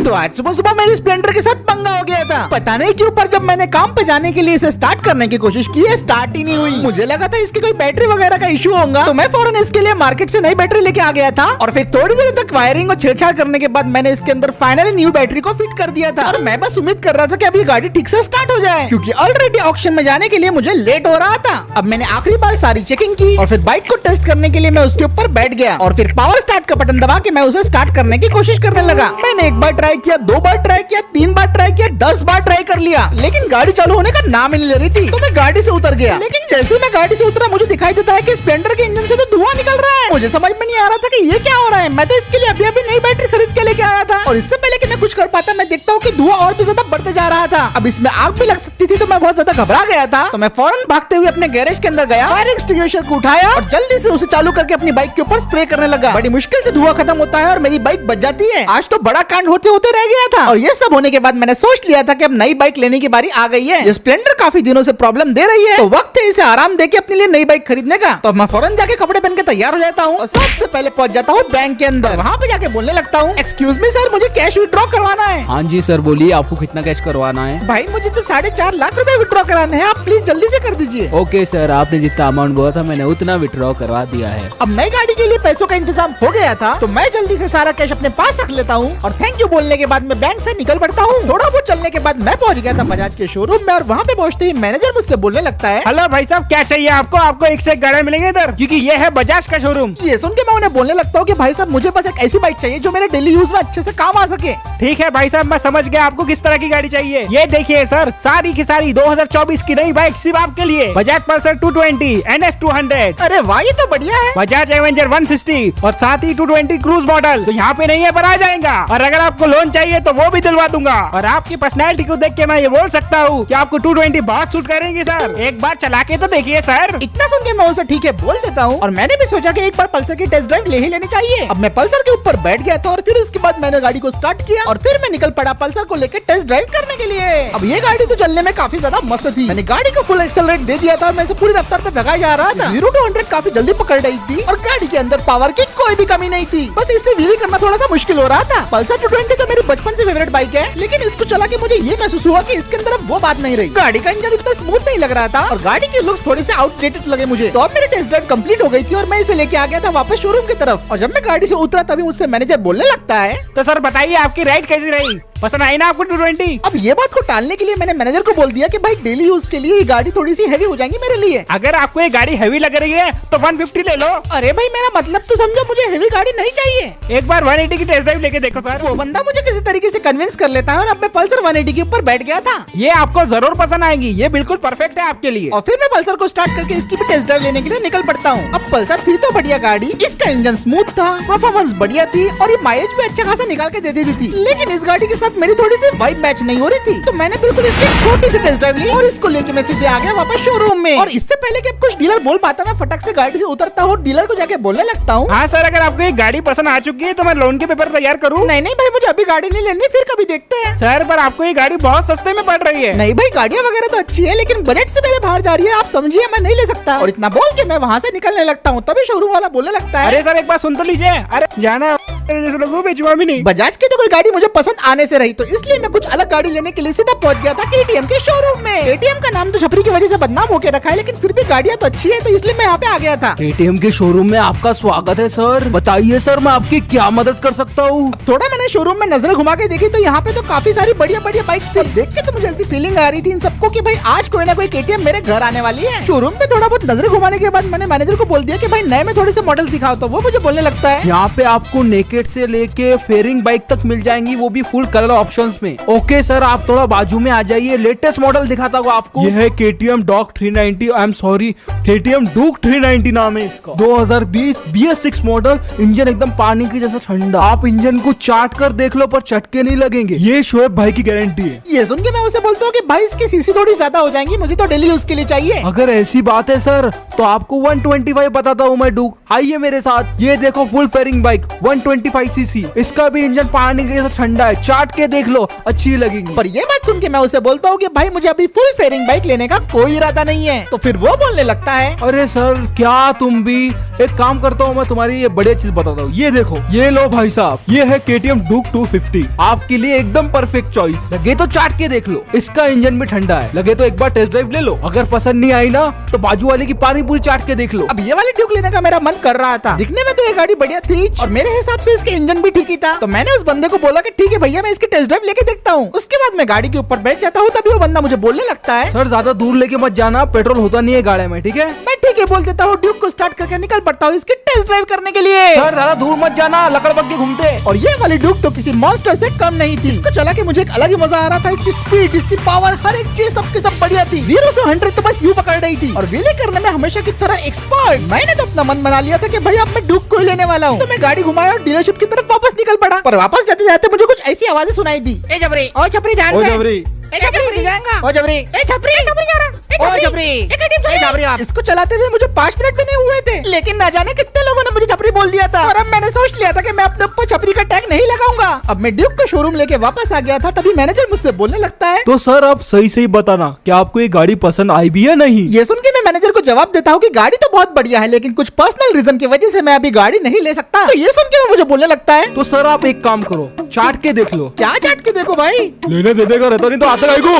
तो आज सुबह सुबह मेरी स्प्लेंडर के साथ पंगा हो गया था। पता नहीं क्यों, पर जब मैंने काम पे जाने के लिए इसे स्टार्ट करने की कोशिश की है, स्टार्ट ही नहीं हुई। मुझे लगा था इसकी कोई बैटरी वगैरह का इशू होगा, तो मैं फौरन इसके लिए मार्केट से नई बैटरी लेके आ गया था। और फिर थोड़ी देर तक वायरिंग और छेड़छाड़ करने के बाद मैंने इसके अंदर फाइनली न्यू बैटरी को फिट कर दिया था। और मैं बस उम्मीद कर रहा था कि अभी गाड़ी ठीक से स्टार्ट हो जाए, क्योंकि ऑलरेडी ऑक्शन में जाने के लिए मुझे लेट हो रहा था। अब मैंने आखिरी बार सारी चेकिंग की और फिर बाइक को टेस्ट करने के लिए मैं उसके ऊपर बैठ गया और फिर पावर स्टार्ट का बटन दबा के मैं उसे स्टार्ट करने की कोशिश करने लगा। मैंने एक बार ट्राई किया, 2 बार ट्राई किया, 3 बार ट्राई किया, 10 बार ट्राई कर लिया, लेकिन गाड़ी चालू होने का नाम ही नहीं ले रही थी। तो मैं गाड़ी से उतर गया, लेकिन जैसे मैं गाड़ी से उतरा मुझे दिखाई देता है कि स्प्लेंडर के इंजन से तो धुआं निकल रहा है। मुझे समझ में नहीं आ रहा था कि ये क्या हो रहा है। मैं तो इसके लिए अभी नई बैटरी खरीद के लेके आया था और इससे पहले कि मैं कुछ कर पाता मैं देखता हूँ कि धुआं और भी ज्यादा बढ़ते जा रहा था। अब इसमें आग भी लग सकती थी, तो मैं बहुत ज्यादा घबरा गया था। तो मैं फौरन भागते हुए अपने गैरेज के अंदर गया, फायर एक्सटिंग्विशर को उठाया और जल्दी से उसे चालू करके अपनी बाइक के ऊपर स्प्रे करने लगा। बड़ी मुश्किल से धुआं खत्म होता है और मेरी बाइक बच जाती है। आज तो बड़ा कांड होते होते रह गया था। और ये सब होने के बाद मैंने सोच लिया था कि अब नई बाइक लेने की बारी आ गई है। ये स्प्लेंडर काफी दिनों से प्रॉब्लम दे रही है, तो वक्त है इसे आराम देके अपने लिए नई बाइक खरीदने का। तो मैं फौरन जाके कपड़े पहन के तैयार हो जाता हूँ और सबसे पहले पहुंच जाता हूँ बैंक के अंदर। वहाँ पे जाके बोलने लगता हूँ, एक्सक्यूज मी सर, मुझे कैश विड्रॉ करवाना है। हाँ जी सर बोलिए, आपको कितना कैश करवाना है? भाई मुझे तो 4.5 लाख रुपए विड्रॉ कराने हैं, आप प्लीज जल्दी से कर दीजिए। ओके सर, आपने जितना अमाउंट बोला था मैंने उतना विड्रॉ करवा दिया है। अब नई गाड़ी के लिए पैसों का इंतजाम हो गया था, तो मैं जल्दी से सारा कैश अपने पास रख लेता हूँ और थैंक यू बोलने के बाद मैं बैंक से निकल पड़ता हूँ। थोड़ा बहुत चलने के बाद मैं पहुँच गया था बजाज के शोरूम में और वहाँ पे पहुँचते ही मैनेजर मुझसे बोलने लगता है, हेलो भाई साहब, क्या चाहिए आपको? आपको एक से एक गाड़ी मिलेंगे इधर, क्योंकि ये है बजाज का शोरूम। ये सुन के मैं उन्हें बोलने लगता हूँ कि भाई साहब मुझे बस एक ऐसी बाइक चाहिए जो मेरे डेली यूज में अच्छे से काम आ सके। ठीक है भाई साहब, मैं समझ गया आपको किस तरह की गाड़ी चाहिए। ये देखिए सर, सारी की सारी 2024 की नई बाइक सिर्फ आपके लिए, बजाज पल्सर 220 NS 200। अरे वाह, ये तो बढ़िया है। बजाज एवेंजर 160 और साथ ही 220 क्रूज मॉडल तो यहाँ पे नहीं है पर आ जाएगा। और अगर आपको लोन चाहिए तो वो भी दिलवा दूंगा। और आपकी पर्सनैलिटी को देख के मैं ये बोल सकता हूँ कि आपको 220 बहुत सूट करेंगे सर। एक बार चला के तो देखिए सर। इतना सुन के मैं उसे ठीक है बोल देता हूँ और मैंने भी सोचा कि एक बार पल्सर की टेस्ट ड्राइव ले ही लेनी चाहिए। अब मैं पल्सर के ऊपर बैठ गया था और फिर उसके बाद मैंने गाड़ी को स्टार्ट किया और फिर मैं निकल पड़ा पल्सर को लेकर टेस्ट ड्राइव करने के लिए। अब ये गाड़ी तो चलने में काफी ज्यादा मस्त थी। मैंने गाड़ी को फुल एक्सेलरेट दे दिया था और मैं इसे पूरी रफ्तार पे भगा जा रहा था। 0 to 100 काफी जल्दी पकड़ रही थी और गाड़ी के अंदर पावर की कोई भी कमी नहीं थी। बस इसे व्हील करना थोड़ा सा मुश्किल हो रहा था। पल्सर 220 तो मेरी बचपन से फेवरेट बाइक है, लेकिन इसको चला के मुझे ये महसूस हुआ कि इसके अंदर अब वो बात नहीं रही। गाड़ी का इंजन इतना स्मूथ नहीं लग रहा था और गाड़ी के लुक्स थोड़े से आउटडेटेड लगे मुझे। तो अब मेरी टेस्ट ड्राइव कंप्लीट हो गई थी और मैं इसे लेके आ गया था वापस शोरूम की तरफ। और जब मैं गाड़ी से उतरा तभी मुझसे मैनेजर बोलने लगता है, तो सर बताइए आपकी राइड कैसी रही? पसंद आई ना आपको 220? अब ये बात को टालने के लिए मैंने मैनेजर को बोल दिया कि भाई डेली यूज के लिए ये गाड़ी थोड़ी सी हैवी हो जाएगी मेरे लिए। अगर आपको ये गाड़ी हैवी लग रही है तो 150 ले लो। अरे भाई मेरा मतलब तो समझो, मुझे हैवी गाड़ी नहीं चाहिए। एक बार 180 की टेस्ट ड्राइव लेके देखो सर। वो बंदा मुझे किसी तरीके से कन्विंस कर लेता है और अब मैं पल्सर 180 के ऊपर बैठ गया था। ये आपको जरूर पसंद आएगी, ये बिल्कुल परफेक्ट है आपके लिए। और फिर मैं पल्सर को स्टार्ट करके इसकी भी टेस्ट ड्राइव लेने के लिए निकल पड़ता हूँ। अब पल्सर थी तो बढ़िया गाड़ी, इसका इंजन स्मूथ था, परफॉर्मेंस बढ़िया थी और ये माइलेज भी अच्छा खासा निकाल के दे देती थी। लेकिन इस गाड़ी के साथ मेरी थोड़ी सी वाइब मैच नहीं हो रही थी, तो मैंने बिल्कुल इसकी एक छोटी सी टेस्ट ड्राइव ली और इसको लेके मैं सीधे आ गया वापस शोरूम में। और इससे पहले कि अब कुछ डीलर बोल पाता, मैं फटक से गाड़ी से उतरता हूँ, डीलर को जाके बोलने लगता हूँ, हाँ सर, अगर आपको ये गाड़ी पसंद आ चुकी है तो मैं लोन के पेपर तैयार करूँ? नहीं नहीं भाई, मुझे अभी गाड़ी नहीं लेनी, फिर कभी देखते हैं। सर पर आपको ये गाड़ी बहुत सस्ते में पड़ रही है। नहीं भाई, गाड़ियाँ वगैरह तो अच्छी है, लेकिन बजट से मेरे बाहर जा रही है, आप समझिए, मैं नहीं ले सकता। और इतना बोल के मैं वहाँ से निकलने लगता हूँ, तभी शोरूम वाला बोलने लगता है, अरे सर एक बार सुन तो लीजिए। अरे जाना जैसे लोगों बेचुआ भी नहीं। बजाज की तो कोई गाड़ी मुझे पसंद आने से रही, तो इसलिए मैं कुछ अलग गाड़ी लेने के लिए सीधा पहुंच गया था KTM के शोरूम में। KTM का नाम तो छपरी की वजह से बदनाम होकर रखा है, लेकिन फिर भी गाड़ियाँ तो अच्छी है, तो इसलिए मैं यहाँ पे आ गया था। KTM के शोरूम में आपका स्वागत है सर। बताइए सर, मैं आपकी क्या मदद कर सकता हूँ? थोड़ा मैंने शोरूम में नजर घुमा के देखी तो यहाँ पे तो काफी सारी बढ़िया बढ़िया बाइक्स थी। देख के तो मुझे ऐसी फीलिंग आ रही थी इन सबको कि भाई आज कोई ना कोई KTM मेरे घर आने वाली है। शोरूम पे थोड़ा बहुत नजर घुमाने के बाद मैंने मैनेजर को बोल दिया कि भाई नए में थोड़े से मॉडल दिखाओ, तो वो मुझे बोलने लगता है, यहाँ पे आपको नेकेड से लेके फेयरिंग बाइक तक मिल जाएंगी, वो भी फुल कलर ऑप्शंस में। ओके सर, आप थोड़ा बाजू में आ जाइए, लेटेस्ट मॉडल दिखाता हूँ आपको। ये है KTM Duke 390, I am sorry, KTM Duke 390 नाम है इसका। 2020 BS6 मॉडल, इंजन एकदम पानी की जैसा ठंडा। आप इंजन को चाट कर देख लो पर चटके नहीं लगेंगे, ये शोएब भाई की गारंटी है। ये सुन के मैं उसे बोलता हूँ कि भाई इसकी सीसी थोड़ी ज्यादा हो जाएंगी, मुझे तो डेली यूज के लिए चाहिए। अगर ऐसी बात है सर तो आपको 125 बताता हूँ मैं डूक, आइए मेरे साथ। ये देखो फुल फेयरिंग बाइक 125 सीसी, इसका भी इंजन पानी के जैसा ठंडा ठंडा है, चाट के देख लो, अच्छी लगेगी। पर ये बात सुन के मैं उसे बोलता हूँ कि भाई मुझे अभी फुल फेयरिंग बाइक लेने का कोई इरादा नहीं है। तो फिर वो बोलने लगता है, अरे सर क्या तुम भी, एक काम करता हूँ मैं तुम्हारी ये बढ़िया चीज बताता हूँ। ये देखो, ये लो भाई साहब, ये है KTM Duke 250, आपके लिए एकदम परफेक्ट चॉइस। लगे तो चाट के देख लो, इसका इंजन भी ठंडा है, लगे तो एक बार टेस्ट ड्राइव ले लो, अगर पसंद नहीं आई ना तो बाजू वाले की पानी पूरी चाट के देख लो। अब ये वाली ड्यूक लेने का मेरा मन कर रहा था। दिखने में तो ये गाड़ी बढ़िया थी और मेरे हिसाब से इसके इंजन भी ठीक ही था। तो मैंने उस बंदे को बोला कि ठीक है भैया, मैं इसकी टेस्ट ड्राइव लेके देखता हूँ। उसके बाद मैं गाड़ी के ऊपर बैठ जाता हूँ, तभी वो बंदा मुझे बोलने लगता है, सर ज्यादा दूर लेके मत जाना, पेट्रोल होता नहीं है गाड़ी में, ठीक है। मैं ठीक है बोल देता हूँ, ड्यूक को स्टार्ट करके निकल पड़ता हूँ इसकी टेस्ट ड्राइव करने के लिए। सर ज्यादा दूर मत जाना, लकड़ बग्गे घूमते। और ये वाली ड्यूक तो किसी मॉन्स्टर से कम नहीं थी। इसको चला के मुझे एक अलग ही मजा आ रहा था। इसकी स्पीड, इसकी पावर, हर एक चीज सबके सब बढ़िया थी। 0 से 100 तो बस यूं पकड़ रही थी और व्हीली करने में हमेशा की तरह एक्सपर्ट। मैंने तो अपना मन बना लिया था कि भाई अब मैं ड्यूक को ही लेने वाला हूँ। तो मैं गाड़ी घुमाया और डीलरशिप की तरफ वापस निकल पड़ा। पर वापस जाते जाते मुझे कुछ ऐसी आवाजें सुनाई दी, ए जबरी, ओ छपरी ध्यान से, ए छपरी जाएगा, ओ जबरी, ए छपरी जा रहा, ओ जबरी, ए जबरी। इसको चलाते हुए मुझे 5 मिनट भी नहीं हुए थे, लेकिन ना जाने कितने लोगों ने मुझे छपरी बोल दिया था। और अब मैंने सोच लिया था कि मैं अपने ऊपर छपरी का टैग नहीं लगाऊंगा। अब मैं ड्यूक का शोरूम लेके वापस आ गया था, तभी मैनेजर मुझसे बोलने लगता है, तो सर आप सही सही बताना कि आपको ये गाड़ी पसंद आई भी है नहीं। ये सुन के मैं मैनेजर को जवाब देता हूँ कि गाड़ी तो बहुत बढ़िया है, लेकिन कुछ पर्सनल रीजन की वजह से मैं अभी गाड़ी नहीं ले सकता। तो ये सुन के वो मुझे बोलने लगता है, तो सर आप एक काम करो, चाट के देख लो। क्या चाट के देखो भाई, लेने देने का रहता नहीं तो आते रहेगो,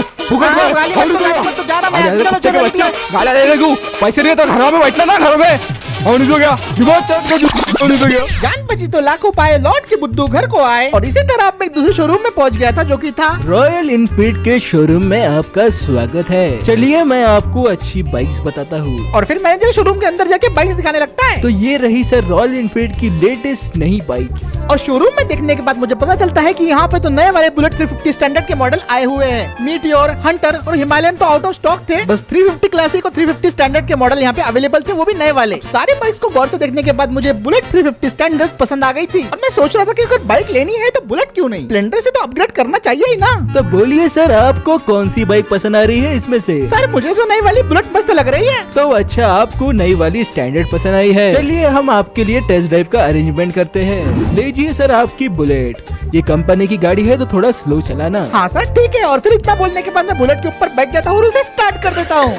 गाड़ी लेने को पैसे नहीं तो घर में बैठना ना, घर में होने दो गया, होने दो गया। जान बची तो लाखों पाए, लौट के बुद्धू घर को आए। और इसी तरह अब मैं एक दूसरे शोरूम में पहुंच गया था, जो कि था रॉयल इनफील्ड के शोरूम में आपका स्वागत है। चलिए मैं आपको अच्छी बाइक्स बताता हूँ। और फिर मैनेजर शोरूम के अंदर जाके बाइक्स दिखाने लगता है। तो ये रही सर रॉयल इनफील्ड की लेटेस्ट नई बाइक्स। और शोरूम में देखने के बाद मुझे पता चलता है कि यहाँ पे तो नए वाले बुलेट 350 स्टैंडर्ड के मॉडल आए हुए हैं। मीटियोर, हंटर और हिमालयन तो आउट ऑफ स्टॉक थे। बस 350 क्लासिक और 350 स्टैंडर्ड के मॉडल यहाँ पे अवेलेबल थे, वो भी नए वाले। सारी बाइक्स को गौर से देखने के बाद मुझे बुलेट 350 स्टैंडर्ड पसंद आ गई थी। और मैं सोच रहा था कि अगर बाइक लेनी है तो बुलेट क्यों नहीं, स्प्लेंडर से तो अपग्रेड करना चाहिए ही ना। तो बोलिए सर आपको कौन सी बाइक पसंद आ रही है इसमें से? सर मुझे तो नई वाली बुलेट मस्त लग रही है। तो अच्छा आपको नई वाली स्टैंडर्ड पसंद आई है, चलिए हम आपके लिए टेस्ट ड्राइव का अरेंजमेंट करते हैं। लीजिए सर आपकी बुलेट, ये कंपनी की गाड़ी है तो थोड़ा स्लो चलाना। हाँ सर ठीक है। और फिर इतना बोलने के बाद मैं बुलेट के ऊपर बैठ जाता हूँ और उसे स्टार्ट कर देता हूँ।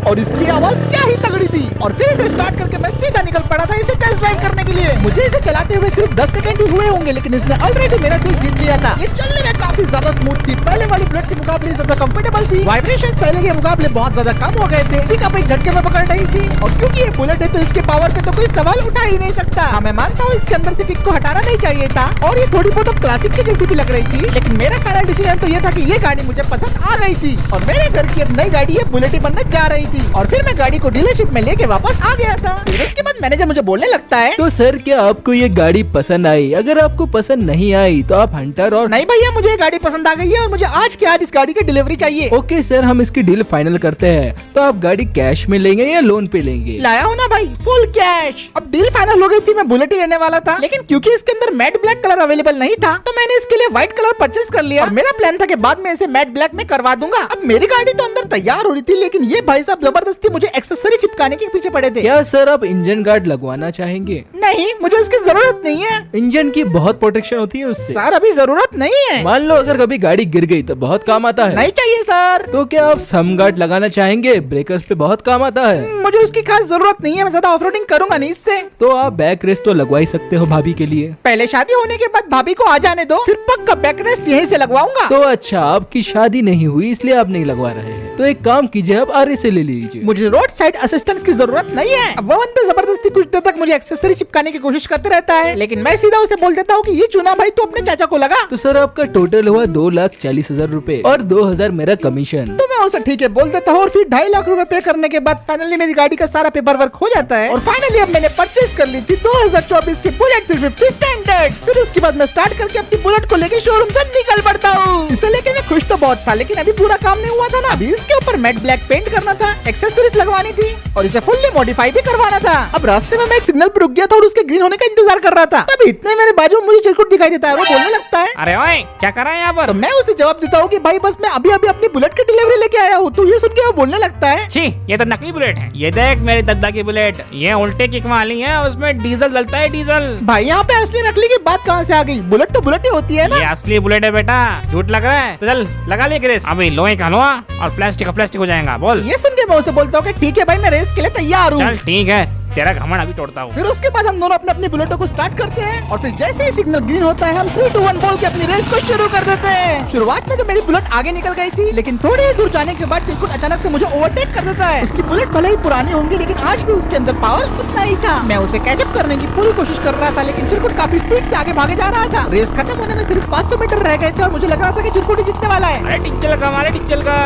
और इसकी आवाज क्या ही तगड़ी थी। और फिर इसे स्टार्ट करके मैं सीधा निकल पड़ा था इसे टेस्ट ड्राइव करने के लिए। मुझे इसे चलाते हुए सिर्फ 10 सेकंड ही हुए होंगे, लेकिन इसने ऑलरेडी मेरा दिल जीत लिया था। ये चलने में काफी ज्यादा स्मूथ थी, पहले वाली बुलेट के मुकाबले ज्यादा कंफर्टेबल थी। वाइब्रेशंस पहले के मुकाबले बहुत ज्यादा कम हो गए थे। पिकअप एक झटके में पकड़ रही थी। और क्योंकि ये बुलेट है तो इसके पावर पे तो कोई सवाल उठा ही नहीं सकता। हाँ मैं मानता हूँ इसके अंदर से किक को हटाना नहीं चाहिए था और ये थोड़ी बहुत क्लासिक के जैसी भी लग रही थी, लेकिन मेरा फाइनल डिसीजन तो ये था कि ये गाड़ी मुझे पसंद आ गई थी और मेरे घर की अब नई गाड़ी ये बुलेट ही बनने जा रही थी। और फिर मैं गाड़ी को डीलरशिप में लेके वापस आ गया था। फिर उसके बाद मैनेजर मुझे बोलने लगता है, तो सर क्या आपको ये गाड़ी पसंद आई? अगर आपको पसंद नहीं आई तो आप हंटर और नहीं भैया मुझे ये गाड़ी पसंद आ गई है और मुझे आज के आज इस गाड़ी की डिलीवरी चाहिए। ओके सर हम इसकी डील फाइनल करते हैं। तो आप गाड़ी कैश में लेंगे या लोन पे लेंगे? लाया हूँ ना भाई फुल कैश। अब डील फाइनल हो गई थी, मैं बुलेट ही लेने वाला था, लेकिन क्योंकि इसके अंदर मैट ब्लैक कलर अवेलेबल नहीं था तो मैंने इसके लिए व्हाइट कलर परचेज कर लिया। और मेरा प्लान था कि बाद में इसे मैट ब्लैक में करवा दूंगा। अब मेरी गाड़ी तो अंदर तैयार हो रही थी, लेकिन ये भाई साहब जबरदस्ती मुझे एक्सेसरी चिपकाने के पीछे पड़े थे। क्या सर आप इंजन गार्ड लगवाना चाहेंगे? नहीं मुझे इसकी जरूरत नहीं है। इंजन की बहुत प्रोटेक्शन होती है उससे। सर अभी जरूरत नहीं है। मान लो अगर कभी गाड़ी गिर गई तो बहुत काम आता है। नहीं चाहिए सर। तो क्या आप सम गार्ड लगाना चाहेंगे? ब्रेकर्स पे बहुत काम आता है। मुझे उसकी खास जरूरत नहीं है, मैं ज्यादा ऑफरोडिंग करूंगा नहीं इससे। तो आप बैक रेस्ट तो लगवा ही सकते हो भाभी के लिए। पहले शादी होने के बाद भाभी को आ जाने दो, फिर पक्का बैक रेस्ट यहीं से लगवाऊंगा। तो अच्छा आपकी शादी नहीं हुई इसलिए आप नहीं लगवा रहे हैं, तो एक काम कीजिए आप आर से ले लीजिए। मुझे रोड साइड असिस्टेंस की जरूरत नहीं है। अब वो बंदा जबरदस्ती कुछ देर तक मुझे एक्सेसरी चिपकाने की कोशिश करते रहता है, लेकिन मैं सीधा उसे बोल देता हूँ कि ये चुना भाई तू अपने चाचा को लगा। तो सर आपका टोटल हुआ 2,40,000 रूपए और 2,000 मेरा कमीशन। तो मैं उसे ठीक है बोल देता हूँ और फिर 2.5 लाख रुपए पे करने के बाद फाइनली मेरी गाड़ी का सारा पेपर वर्क हो जाता है। और फाइनली अब मैंने परचेज कर ली थी 2024 की बुलेट 350 स्टैंडर्ड। फिर उसके बाद मैं स्टार्ट करके अपनी बुलेट को लेके शोरूम से निकल पड़ता हूँ। इसे लेके मैं खुश तो बहुत था, लेकिन अभी पूरा काम नहीं हुआ था ना। अभी इसके ऊपर मैट ब्लैक पेंट करना था, एक्सेसरीज लगवानी थी। और इसे फुल्ली मॉडिफाई भी करवाना था। अब रास्ते में मैं एक सिग्नल पर रुक गया था और उसके ग्रीन होने का इंतजार कर रहा था। तब इतने मेरे बाजू में मुझे चिरकुट दिखाई देता है, वो बोलने लगता है। अरे ओए क्या कर रहा है यहाँ पर? तो मैं उसे जवाब देता हूँ कि भाई बस मैं अभी अभी अपनी बुलेट की डिलीवरी लेके आया हूँ। तो ये सुन के वो बोलने लगता है, छी, ये तो नकली बुलेट है। ये देख मेरी दद्दा की बुलेट, ये उल्टे किक वाली है, उसमें डीजल डलता है, डीजल। भाई यहाँ पे असली नकली की बात कहाँ से आ गई? बुलेट तो बुलेट ही होती है ना। ये असली बुलेट है बेटा, झूठ लग रहा है तो चल लगा ले ग्रेस। अभी लोहे का लोहा और प्लास्टिक का प्लास्टिक हो जाएगा। बोल। ये सुन के मैं उसे बोलता हूँ कि ठीक है भाई, मैं रेस के लिए तैयार हूँ। चल ठीक है, तेरा घमंड अभी तोड़ता हूँ। फिर उसके बाद हम दोनों अपने अपनी बुलेटों को स्टार्ट करते हैं और फिर जैसे ही सिग्नल ग्रीन होता है हम 3, 2, 1 बोल के अपनी रेस को शुरू कर देते हैं। शुरुआत में तो मेरी बुलेट आगे निकल गई थी, लेकिन थोड़ी ही दूर जाने के बाद चिरकुट अचानक से मुझे ओवरटेक कर देता है। उसकी बुलेट भले ही पुरानी होंगी, लेकिन आज भी उसके अंदर पावर उतना ही था। मैं उसे कैचअप करने की पूरी कोशिश कर रहा था, लेकिन चिरकुट काफी स्पीड से आगे भागे जा रहा था। रेस खत्म होने में सिर्फ 500 मीटर रह गए थे और मुझे लग रहा था कि चिरकुट ही जीतने वाला है। अरे डिक्चल का, हमारे डिक्चल का।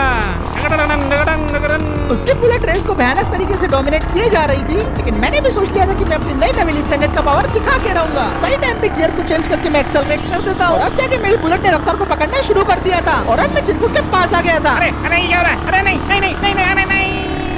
उसकी बुलेट रेस को भयानक तरीके से डोमिनेट किए जा रही थी, लेकिन मैंने भी सोच लिया था कि मैं अपनी नई नवीली स्टैंडर्ड का पावर दिखा के रहूंगा। सही टाइम पे गियर को चेंज करके मैं एक्सेलरेट कर देता हूँ। अब जाके मेरी बुलेट ने रफ्तार को पकड़ना शुरू कर दिया था और अब मैं चिरकुट के पास आ गया था। अरे नहीं क्या हो रहा है? अरे नहीं नहीं नहीं नहीं नहीं अरे नहीं।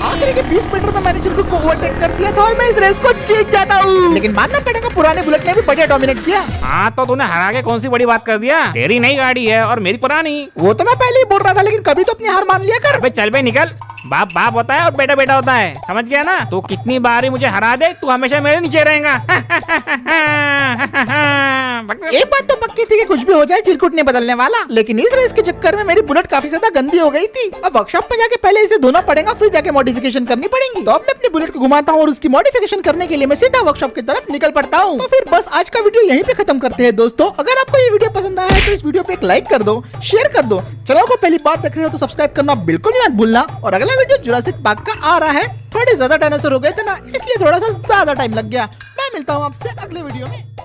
आखिरी के 20 मीटर में मैंने चिरकुट को ओवरटेक कर दिया था और मैं इस रेस को जीत जाता हूँ। लेकिन मानना पड़ेगा पुराने बुलेट ने भी बढ़िया डोमिनेट किया। हाँ तो तूने हरा के कौन सी बड़ी बात कर दिया? तेरी नई गाड़ी है और मेरी पुरानी। वो तो मैं पहले ही बोल रहा था, लेकिन कभी तो अपनी हार मान लिया कर। अबे चल बे निकल। बाप बाप होता है और बेटा बेटा होता है, समझ गया ना? तू कितनी बार ही मुझे हरा दे, तू हमेशा मेरे नीचे रहेगा। एक बात तो पक्की थी कि कुछ भी हो जाए चिरकुट नहीं बदलने वाला, लेकिन इस रेस के चक्कर में मेरी बुलेट काफी ज्यादा गंदी हो गई थी। अब वर्कशॉप में जाके पहले इसे धोना पड़ेगा, फिर जाके मॉडिफिकेशन करनी पड़ेगी। तो अब मैं अपनी बुलेट को घुमाता हूँ और उसकी मॉडिफिकेशन करने के लिए मैं सीधा वर्कशॉप की तरफ निकल पड़ता हूँ। तो फिर बस आज का वीडियो यहीं पे खत्म करते हैं दोस्तों। अगर आपको ये वीडियो पसंद आया है तो इस वीडियो पे एक लाइक कर दो, शेयर कर दो। चैनल को पहली बार देख रहे हो तो सब्सक्राइब करना बिल्कुल ही मत भूलना। और अगला वीडियो जुरासिक पार्क का आ रहा है। थोड़े ज्यादा डायनासोर हो गए थे ना, इसलिए थोड़ा सा ज्यादा टाइम लग गया। मैं मिलता हूँ आपसे अगले वीडियो में।